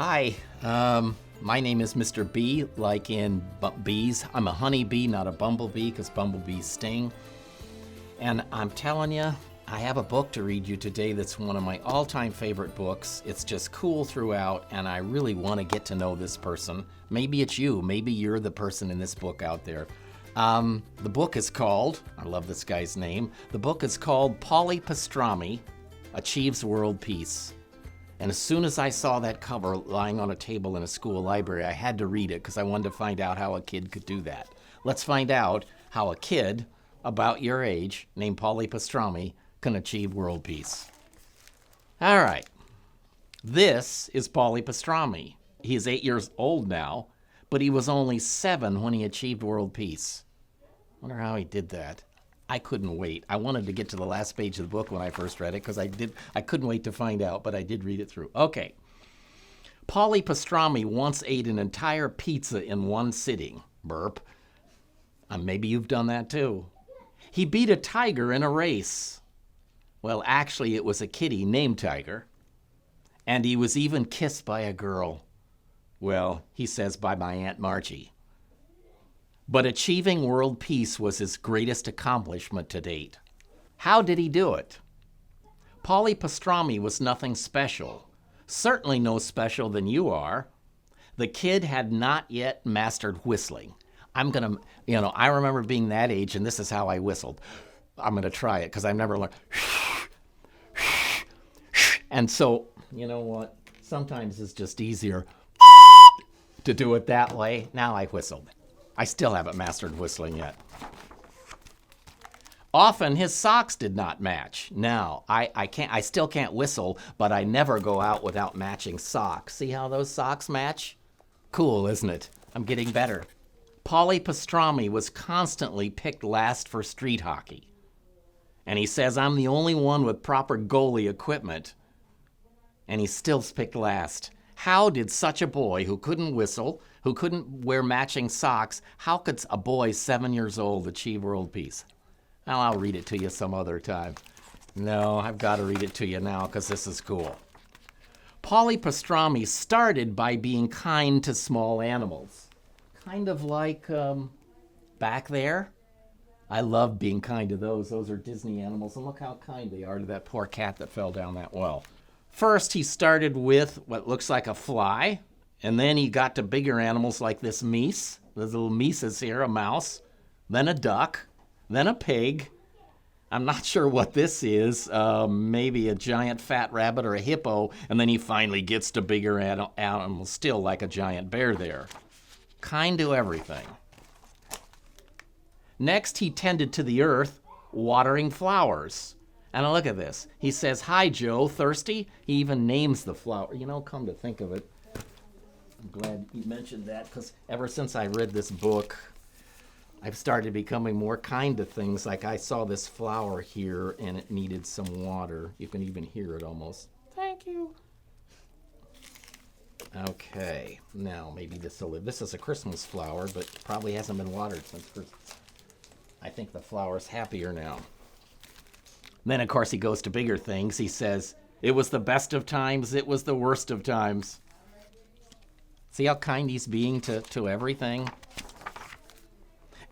Hi, my name is Mr. Bee, like in bees. I'm a honeybee, not a bumblebee, because bumblebees sting. And I'm telling you, I have a book to read you today that's one of my all-time favorite books. It's just cool throughout, and I really want to get to know this person. Maybe it's you. Maybe you're the person in this book out there. The book is called, I love this guy's name, the book is called Paulie Pastrami Achieves World Peace. And as soon as I saw that cover lying on a table in a school library, I had to read it because I wanted to find out how a kid could do that. Let's find out how a kid about your age named Paulie Pastrami can achieve world peace. All right. This is Paulie Pastrami. He is 8 years old now, but he was only 7 when he achieved world peace. I wonder how he did that. I couldn't wait. I wanted to get to the last page of the book when I first read it because I couldn't wait to find out, but I did read it through. Okay. Paulie Pastrami once ate an entire pizza in one sitting. Burp. Maybe you've done that too. He beat a tiger in a race. Well, actually, it was a kitty named Tiger. And he was even kissed by a girl. Well, he says by my Aunt Margie. But achieving world peace was his greatest accomplishment to date. How did he do it? Paulie Pastrami was nothing special. Certainly no special than you are. The kid had not yet mastered whistling. I remember being that age, and this is how I whistled. I'm going to try it because I've never learned. And so, you know what? Sometimes it's just easier to do it that way. Now I whistled. I still haven't mastered whistling yet. Often his socks did not match. Now, I still can't whistle, but I never go out without matching socks. See how those socks match? Cool, isn't it? I'm getting better. Paulie Pastrami was constantly picked last for street hockey. And he says, I'm the only one with proper goalie equipment. And he's still picked last. How did such a boy who couldn't whistle, who couldn't wear matching socks, how could a boy 7 years old achieve world peace? Well, I'll read it to you some other time. No, I've got to read it to you now because this is cool. Paulie Pastrami started by being kind to small animals. Kind of like back there. I love being kind to those. Those are Disney animals, and look how kind they are to that poor cat that fell down that well. First, he started with what looks like a fly, and then he got to bigger animals like this meese. There's little mises here, a mouse, then a duck, then a pig. I'm not sure what this is, maybe a giant fat rabbit or a hippo, and then he finally gets to bigger animals, still like a giant bear there. Kind to everything. Next, he tended to the earth, watering flowers. And look at this. He says, hi, Joe, thirsty? He even names the flower. You know, come to think of it, I'm glad you mentioned that because ever since I read this book, I've started becoming more kind to things. Like I saw this flower here and it needed some water. You can even hear it almost. Thank you. Okay, now maybe this will live. This is a Christmas flower, but probably hasn't been watered since Christmas. I think the flower's happier now. Then, of course, he goes to bigger things. He says, it was the best of times, it was the worst of times. See how kind he's being to everything?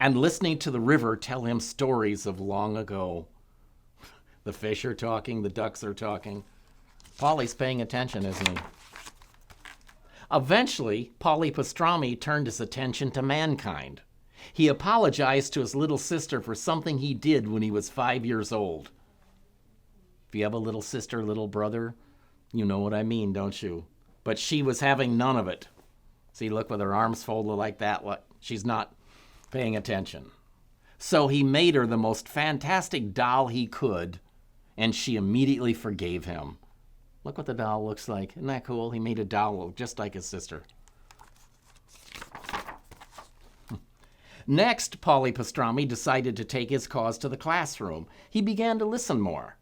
And listening to the river tell him stories of long ago. The fish are talking, the ducks are talking. Paulie's paying attention, isn't he? Eventually, Paulie Pastrami turned his attention to mankind. He apologized to his little sister for something he did when he was 5 years old. If you have a little sister, little brother, you know what I mean, don't you? But she was having none of it. See, look, with her arms folded like that, she's not paying attention. So he made her the most fantastic doll he could, and she immediately forgave him. Look what the doll looks like. Isn't that cool? He made a doll just like his sister. Next, Paulie Pastrami decided to take his cause to the classroom. He began to listen more.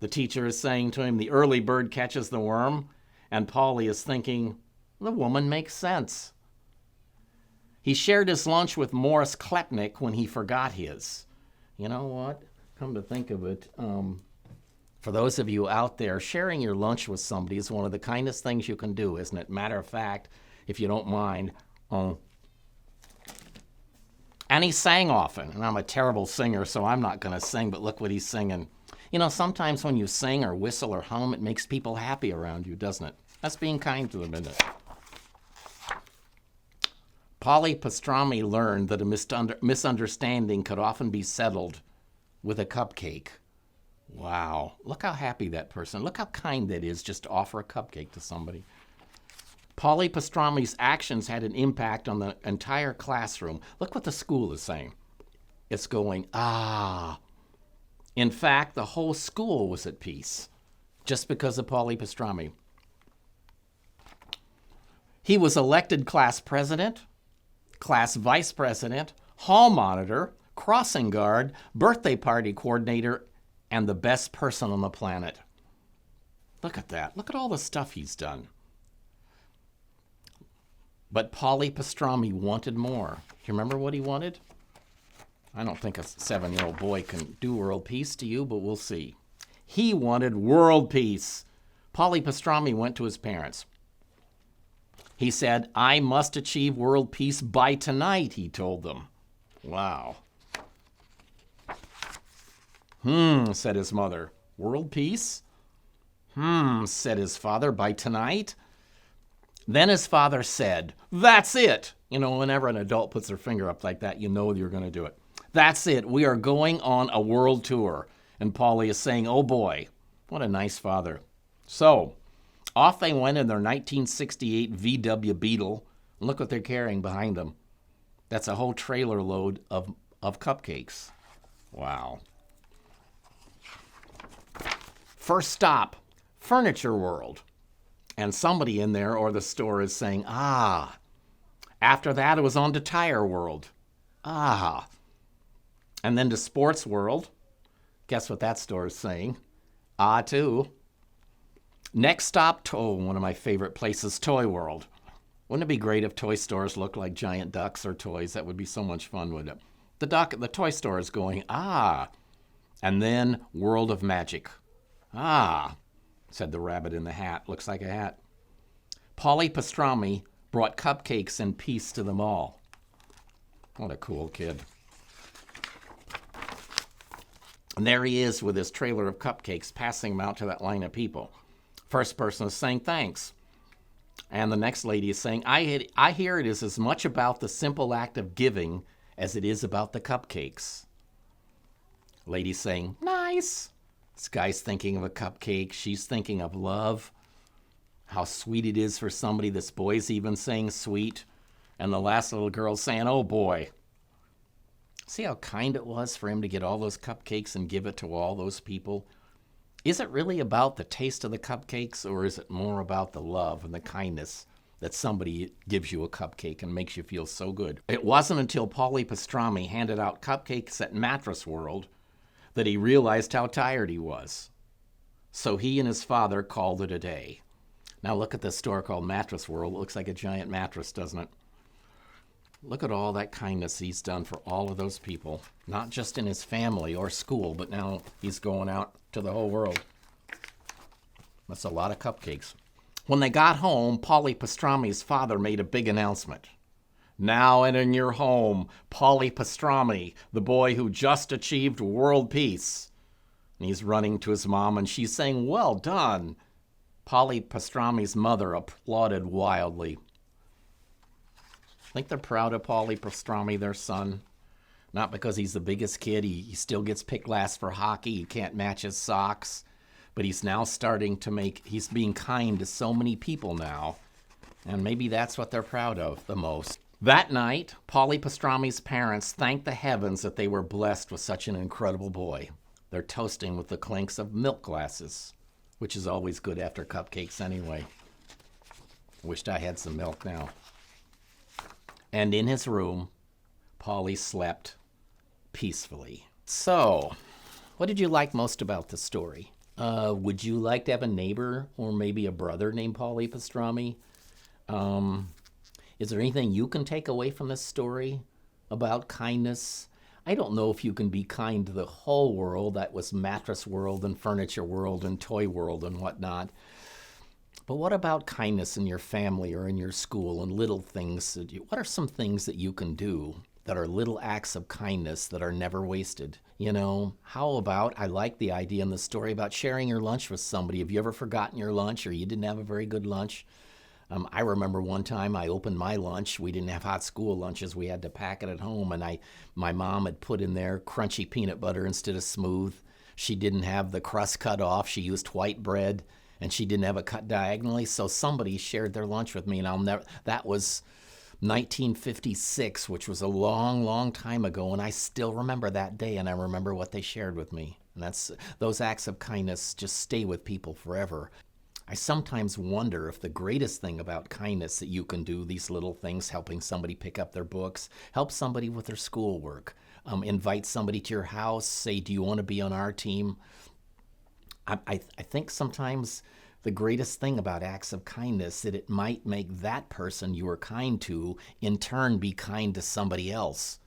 The teacher is saying to him, the early bird catches the worm, and Paulie is thinking, the woman makes sense. He shared his lunch with Morris Klepnick when he forgot his. You know what? Come to think of it, For those of you out there, sharing your lunch with somebody is one of the kindest things you can do, isn't it? Matter of fact, if you don't mind, and he sang often, and I'm a terrible singer, so I'm not going to sing, but look what he's singing. You know, sometimes when you sing or whistle or hum, it makes people happy around you, doesn't it? That's being kind to them, isn't it? Paulie Pastrami learned that a misunderstanding could often be settled with a cupcake. Wow. Look how happy that person, look how kind that is just to offer a cupcake to somebody. Paulie Pastrami's actions had an impact on the entire classroom. Look what the school is saying. It's going, ah. In fact, the whole school was at peace just because of Paulie Pastrami. He was elected class president, class vice president, hall monitor, crossing guard, birthday party coordinator, and the best person on the planet. Look at that. Look at all the stuff he's done. But Paulie Pastrami wanted more. You remember what he wanted? I don't think a 7-year-old boy can do world peace to you, but we'll see. He wanted world peace. Paulie Pastrami went to his parents. He said, I must achieve world peace by tonight, he told them. Wow. Said his mother. World peace? Said his father, by tonight? Then his father said, that's it. You know, whenever an adult puts their finger up like that, you know you're going to do it. That's it. We are going on a world tour. And Paulie is saying, oh boy, what a nice father. So, off they went in their 1968 VW Beetle. Look what they're carrying behind them. That's a whole trailer load of cupcakes. Wow. First stop, Furniture World. And somebody in there or the store is saying, ah. After that, it was on to Tire World. Ah. And then to Sports World. Guess what that store is saying? Ah, too. Next stop, one of my favorite places, Toy World. Wouldn't it be great if toy stores looked like giant ducks or toys? That would be so much fun, wouldn't it? The toy store is going, ah. And then World of Magic. Ah, said the rabbit in the hat. Looks like a hat. Paulie Pastrami brought cupcakes and peace to them all. What a cool kid. And there he is with his trailer of cupcakes, passing them out to that line of people. First person is saying thanks. And the next lady is saying, I hear it is as much about the simple act of giving as it is about the cupcakes. Lady's saying, nice. This guy's thinking of a cupcake. She's thinking of love. How sweet it is for somebody. This boy's even saying sweet. And the last little girl's saying, oh boy. See how kind it was for him to get all those cupcakes and give it to all those people? Is it really about the taste of the cupcakes, or is it more about the love and the kindness that somebody gives you a cupcake and makes you feel so good? It wasn't until Paulie Pastrami handed out cupcakes at Mattress World that he realized how tired he was. So he and his father called it a day. Now look at this store called Mattress World. It looks like a giant mattress, doesn't it? Look at all that kindness he's done for all of those people, not just in his family or school, but now he's going out to the whole world. That's a lot of cupcakes. When they got home, Paulie Pastrami's father made a big announcement. Now and in your home, Paulie Pastrami, the boy who just achieved world peace. And he's running to his mom, and she's saying, well done. Paulie Pastrami's mother applauded wildly. Think they're proud of Paulie Pastrami, their son. Not because he's the biggest kid. He still gets picked last for hockey. He can't match his socks. But he's now starting to he's being kind to so many people now. And maybe that's what they're proud of the most. That night, Paulie Pastrami's parents thanked the heavens that they were blessed with such an incredible boy. They're toasting with the clinks of milk glasses, which is always good after cupcakes anyway. Wished I had some milk now. And in his room, Paulie slept peacefully. So, what did you like most about the story? Would you like to have a neighbor or maybe a brother named Paulie Pastrami? Is there anything you can take away from this story about kindness? I don't know if you can be kind to the whole world. That was mattress world and furniture world and toy world and whatnot. But what about kindness in your family or in your school and little things? What are some things that you can do that are little acts of kindness that are never wasted? You know, how about, I like the idea in the story about sharing your lunch with somebody. Have you ever forgotten your lunch or you didn't have a very good lunch? I remember one time I opened my lunch. We didn't have hot school lunches. We had to pack it at home. And my mom had put in there crunchy peanut butter instead of smooth. She didn't have the crust cut off. She used white bread and she didn't have it cut diagonally. So somebody shared their lunch with me, and that was 1956, which was a long, long time ago. And I still remember that day, and I remember what they shared with me. And those acts of kindness just stay with people forever. I sometimes wonder if the greatest thing about kindness that you can do, these little things, helping somebody pick up their books, help somebody with their schoolwork, invite somebody to your house, say, do you want to be on our team? I think sometimes the greatest thing about acts of kindness that it might make that person you were kind to in turn be kind to somebody else.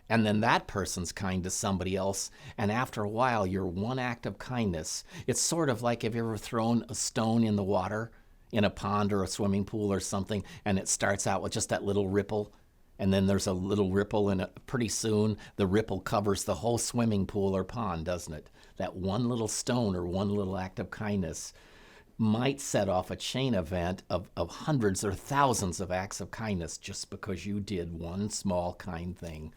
And then that person's kind to somebody else. And after a while, your one act of kindness, it's sort of like, have you ever thrown a stone in the water in a pond or a swimming pool or something, and it starts out with just that little ripple, and then there's a little ripple, and pretty soon the ripple covers the whole swimming pool or pond, doesn't it? That one little stone or one little act of kindness might set off a chain event of hundreds or thousands of acts of kindness just because you did one small kind thing.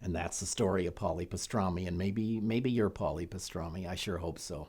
And that's the story of Paulie Pastrami, and maybe you're Paulie Pastrami. I sure hope so.